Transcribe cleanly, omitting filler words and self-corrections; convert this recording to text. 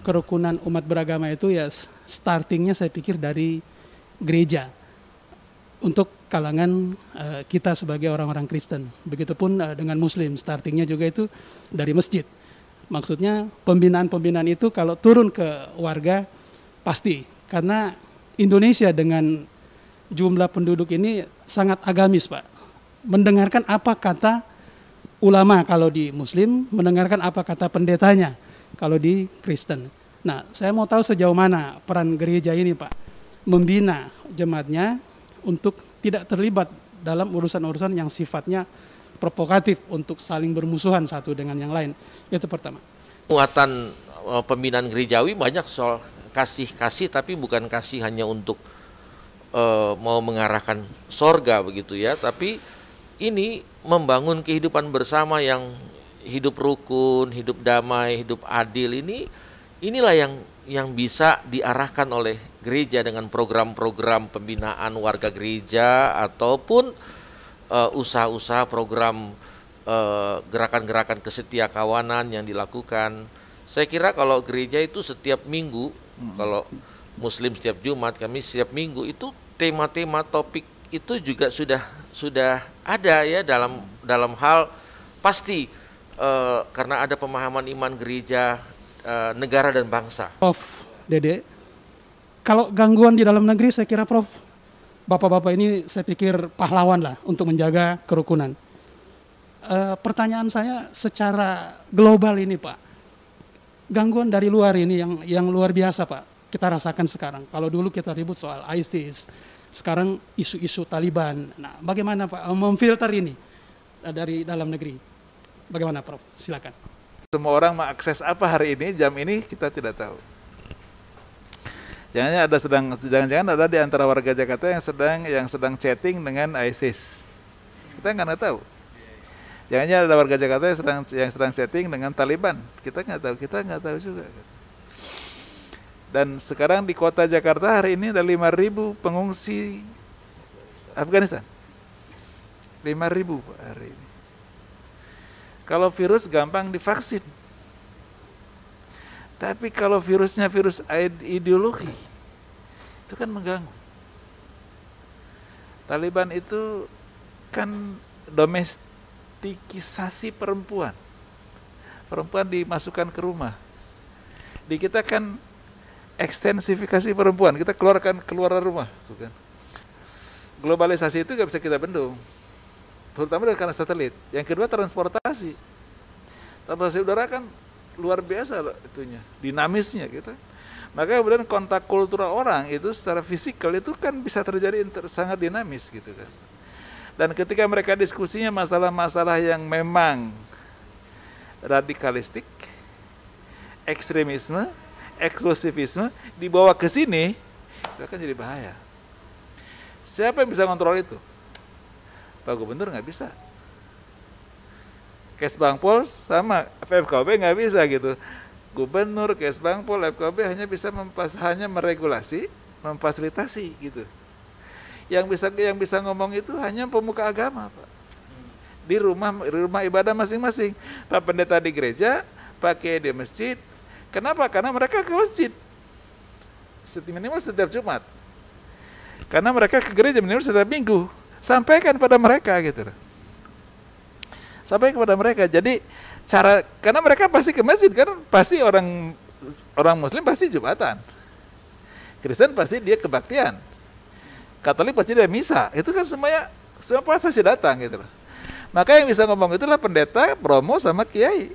kerukunan umat beragama itu ya startingnya saya pikir dari gereja untuk kalangan kita sebagai orang-orang Kristen. Begitupun dengan Muslim, startingnya juga itu dari masjid. Maksudnya pembinaan-pembinaan itu kalau turun ke warga pasti, karena Indonesia dengan jumlah penduduk ini sangat agamis, Pak. Mendengarkan apa kata ulama kalau di Muslim, mendengarkan apa kata pendetanya kalau di Kristen. Nah, saya mau tahu sejauh mana peran gereja ini, Pak, membina jemaatnya untuk tidak terlibat dalam urusan-urusan yang sifatnya provokatif untuk saling bermusuhan satu dengan yang lain. Itu pertama. Muatan pembinaan gerejawi banyak soal kasih-kasih, tapi bukan kasih hanya untuk mau mengarahkan sorga begitu ya, tapi ini membangun kehidupan bersama yang hidup rukun, hidup damai, hidup adil. Inilah yang bisa diarahkan oleh gereja dengan program-program pembinaan warga gereja ataupun usaha-usaha program gerakan-gerakan kesetiakawanan yang dilakukan. Saya kira kalau gereja itu setiap minggu, kalau Muslim setiap Jumat, kami setiap minggu itu tema-tema topik itu juga sudah ada ya dalam hal pasti karena ada pemahaman iman gereja, negara dan bangsa. Prof. Dede, kalau gangguan di dalam negeri saya kira Prof, Bapak-bapak ini saya pikir pahlawan lah untuk menjaga kerukunan. Pertanyaan saya secara global ini Pak, gangguan dari luar ini yang luar biasa Pak, kita rasakan sekarang. Kalau dulu kita ribut soal ISIS, sekarang isu-isu Taliban. Nah, bagaimana Pak memfilter ini dari dalam negeri? Bagaimana Prof? Silakan. Semua orang mengakses apa hari ini, jam ini kita tidak tahu. Jangan-jangan ada di antara warga Jakarta yang sedang chatting dengan ISIS. Kita nggak tahu. Jangan-jangan ada warga Jakarta yang sedang chatting dengan Taliban. Kita nggak tahu juga. Dan sekarang di kota Jakarta hari ini ada 5.000 pengungsi Afghanistan. 5.000 hari ini. Kalau virus gampang divaksin. Tapi kalau virusnya virus ideologi, itu kan mengganggu. Taliban itu kan domestikisasi perempuan. Perempuan dimasukkan ke rumah. Di kita kan ekstensifikasi perempuan, kita keluarkan keluar rumah. Globalisasi itu gak bisa kita bendung. Terutama karena satelit. Yang kedua transportasi. Transportasi udara kan luar biasa loh itunya, dinamisnya kita. Maka kemudian kontak kultural orang itu secara fisikal itu kan bisa terjadi sangat dinamis gitu kan. Dan ketika mereka diskusinya masalah-masalah yang memang radikalistik, ekstremisme, eksklusivisme dibawa ke sini, itu akan jadi bahaya. Siapa yang bisa kontrol itu? Pak Gubernur nggak bisa. Kesbangpol sama FKB nggak bisa gitu. Gubernur, Kesbangpol, FKB hanya bisa meregulasi, memfasilitasi gitu. Yang bisa ngomong itu hanya pemuka agama, Pak. Di rumah ibadah masing-masing. Pak pendeta di gereja, Pak kiai di masjid. Kenapa? Karena mereka ke masjid. Minimal setiap Jumat. Karena mereka ke gereja minimal setiap minggu. Sampaikan pada mereka gitu. Sampai kepada mereka. Jadi karena mereka pasti ke masjid kan, pasti orang Muslim pasti Jumatan. Kristen pasti dia kebaktian. Katolik pasti dia misa. Itu kan semua pasti datang gitu loh. Maka yang bisa ngomong itulah pendeta, promo sama kiai.